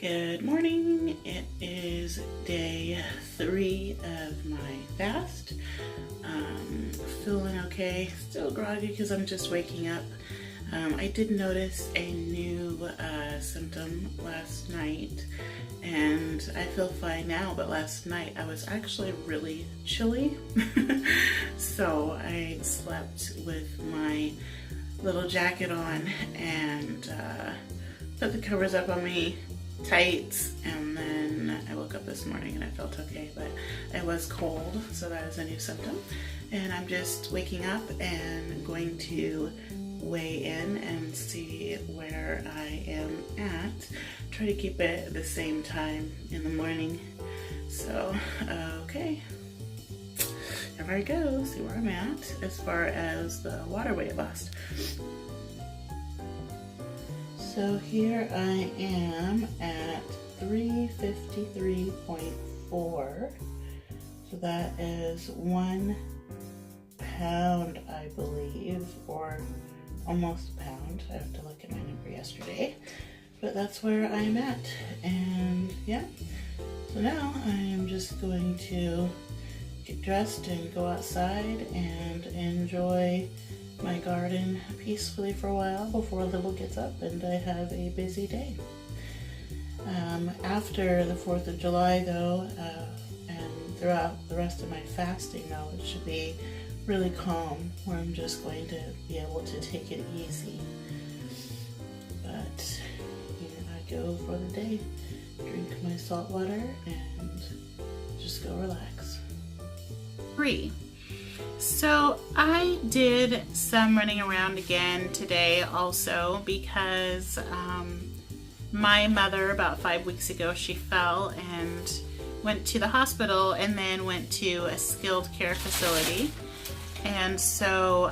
Good morning. It is day 3 of my fast. Feeling okay, still groggy because I'm just waking up. I did notice a new symptom last night and I feel fine now, but last night I was actually really chilly. So I slept with my little jacket on and put the covers up on me tight, and then I woke up this morning and I felt okay, but I was cold, so that is a new symptom. And I'm just waking up and going to weigh in and see where I am at. Try to keep it the same time in the morning. So, okay. Here I go, see where I'm at as far as the water weight loss. So here I am at 353.4. So that is 1 pound, I believe, or almost a pound. I have to look at my number yesterday, but that's where I'm at. And yeah, so now I am just going to get dressed and go outside and enjoy my garden peacefully for a while before Little gets up and I have a busy day. After the 4th of July though, and throughout the rest of my fasting though, it should be really calm, where I'm just going to be able to take it easy. But here I go for the day. Drink my salt water and just go relax. 3. So I did some running around again today also because my mother about 5 weeks ago, she fell and went to the hospital and then went to a skilled care facility. And so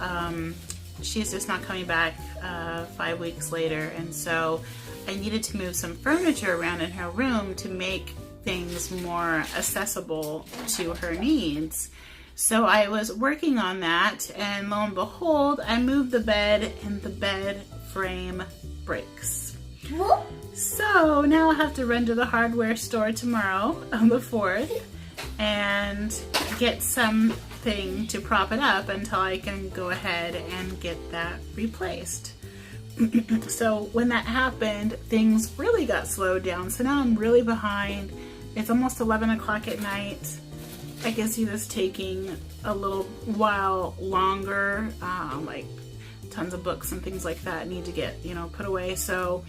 she's just not coming back 5 weeks later. And so I needed to move some furniture around in her room to make things more accessible to her needs. So I was working on that, and lo and behold, I moved the bed and the bed frame breaks. What? So now I'll have to run to the hardware store tomorrow on the 4th and get something to prop it up until I can go ahead and get that replaced. So when that happened, things really got slowed down. So now I'm really behind. It's almost 11 o'clock at night. I can see this taking a little while longer, like tons of books and things like that need to get, put away. So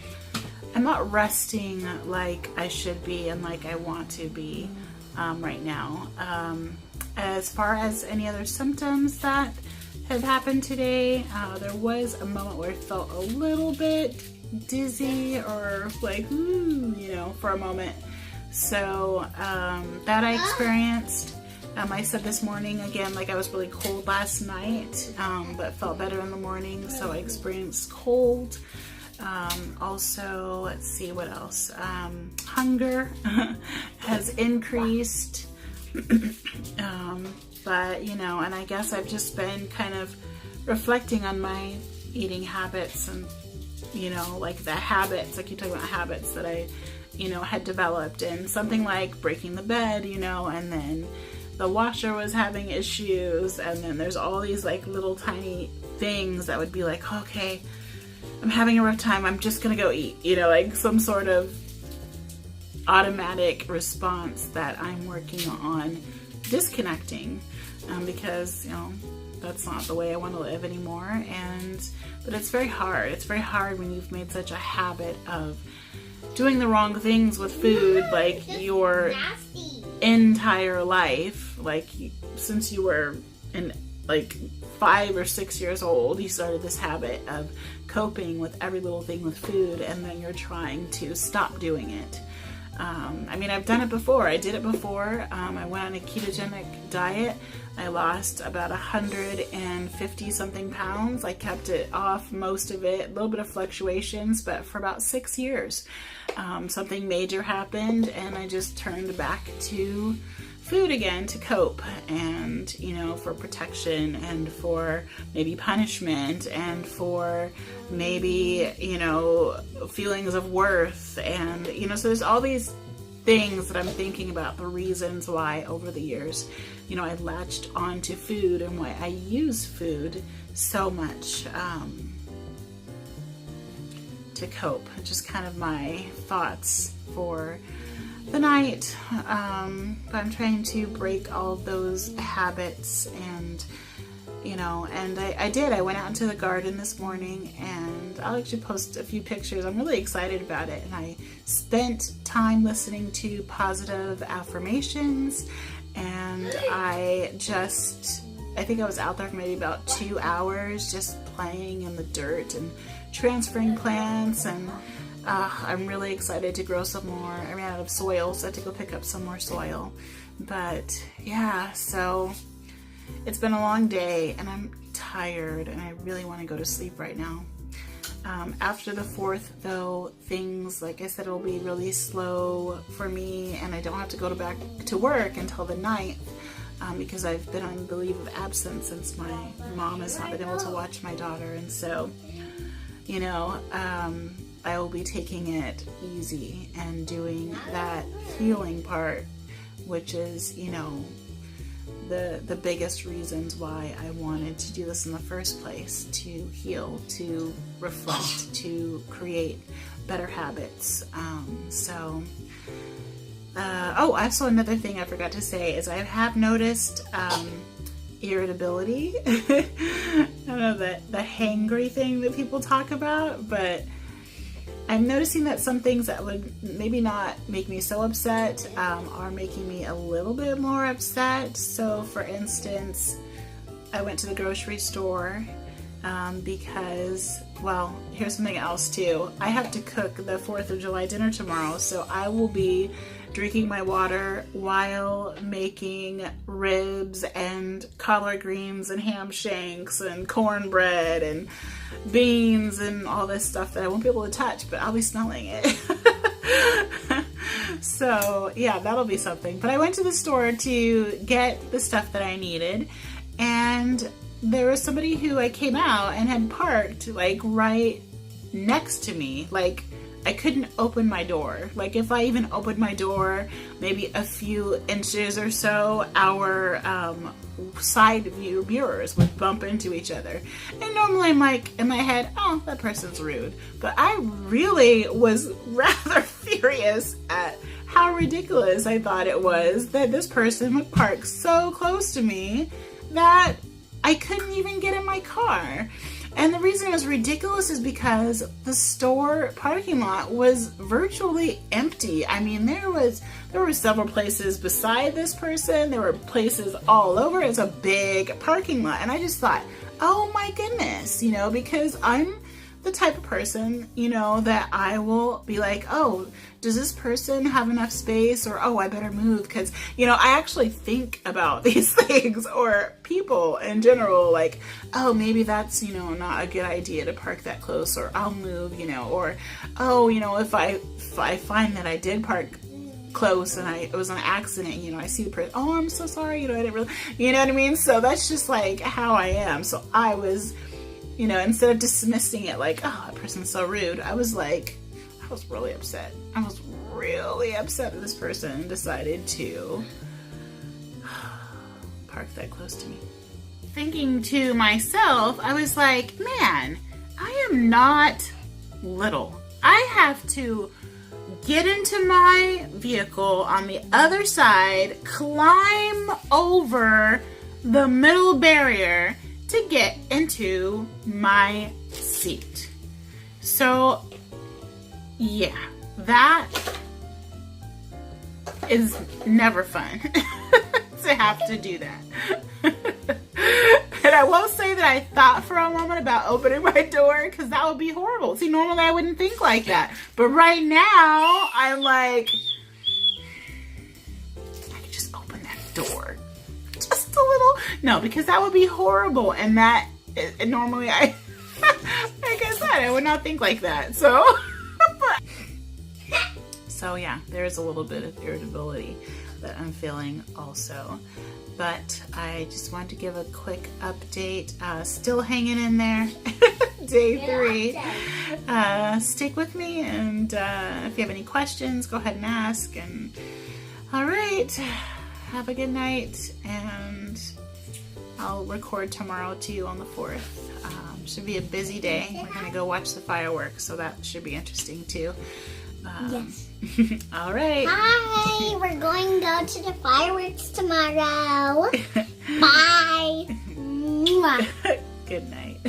I'm not resting like I should be and like I want to be right now. As far as any other symptoms that have happened today, there was a moment where I felt a little bit dizzy or like, for a moment. So that I experienced. I said this morning again, like I was really cold last night, but felt better in the morning. So I experienced cold. Also, let's see what else. Hunger has increased. But, and I guess I've just been kind of reflecting on my eating habits and, like the habits, like you talk about habits that I, had developed, and something like breaking the bed, and then the washer was having issues, and then there's all these like little tiny things that would be like, okay, I'm having a rough time, I'm just gonna go eat, like some sort of automatic response that I'm working on disconnecting, because that's not the way I want to live anymore. But it's very hard. It's very hard when you've made such a habit of doing the wrong things with food, like your entire life, like since you were in like 5 or 6 years old, you started this habit of coping with every little thing with food, and then you're trying to stop doing it. I mean, I've done it before. I did it before. I went on a ketogenic diet, I lost about 150 something pounds. I kept it off, most of it, a little bit of fluctuations, but for about 6 years. Something major happened and I just turned back to food again to cope, and for protection, and for maybe punishment, and for maybe feelings of worth, and so there's all these things that I'm thinking about, the reasons why over the years I latched onto food and why I use food so much to cope. Just kind of my thoughts for the night, but I'm trying to break all of those habits, and I went out into the garden this morning, and I'll actually post a few pictures. I'm really excited about it, and I spent time listening to positive affirmations, and I think I was out there for maybe about 2 hours just playing in the dirt and transferring plants, and I'm really excited to grow some more. I ran out of soil, so I had to go pick up some more soil. But yeah, so it's been a long day and I'm tired and I really want to go to sleep right now. After the 4th, though, things, like I said, will be really slow for me, and I don't have to go back to work until the 9th, because I've been on the leave of absence since my mom has not been able to watch my daughter, and so I will be taking it easy and doing that healing part, which is, the biggest reasons why I wanted to do this in the first place, to heal, to reflect, to create better habits. Also another thing I forgot to say is I have noticed irritability. I don't know, the hangry thing that people talk about, but I'm noticing that some things that would maybe not make me so upset are making me a little bit more upset. So for instance, I went to the grocery store because, well, here's something else too. I have to cook the 4th of July dinner tomorrow, so I will be drinking my water while making ribs and collard greens and ham shanks and cornbread and beans and all this stuff that I won't be able to touch, but I'll be smelling it. So yeah, that'll be something. But I went to the store to get the stuff that I needed, and there was somebody who I came out and had parked like right next to me. Like, I couldn't open my door. Like, if I even opened my door maybe a few inches or so, our side view mirrors would bump into each other. And normally I'm like, in my head, oh, that person's rude. But I really was rather furious at how ridiculous I thought it was that this person would park so close to me that I couldn't even get in my car. And the reason it was ridiculous is because the store parking lot was virtually empty. I mean, there were several places beside this person. There were places all over. It's a big parking lot. And I just thought, oh my goodness, because I'm the type of person, that I will be like, oh, does this person have enough space? Or, oh, I better move, because, I actually think about these things, or people in general, like, oh, maybe that's, not a good idea to park that close, or I'll move, or, oh, if I find that I did park close and it was an accident, I see the person, oh, I'm so sorry, I didn't really, you know what I mean? So that's just like how I am. So I was, instead of dismissing it like, oh, that person's so rude, I was really upset. I was really upset that this person decided to park that close to me. Thinking to myself, I was like, man, I am not little. I have to get into my vehicle on the other side, climb over the middle barrier to get into my seat. So yeah, that is never fun to have to do that. And I won't say that I thought for a moment about opening my door, because that would be horrible. See, normally I wouldn't think like that. But right now, I'm like, I can just open that door. Just a little, No, because that would be horrible. And that, normally I, like I said, I would not think like that. So, so yeah, there's a little bit of irritability that I'm feeling also. But I just wanted to give a quick update. Still hanging in there. Day 3. Stick with me, and if you have any questions, go ahead and ask. And all right, have a good night, and I'll record tomorrow to you on the 4th. Should be a busy day. We're gonna go watch the fireworks, so that should be interesting too. Yes. All right. Hi, we're going to go to the fireworks tomorrow. Bye. Mwah. Good night.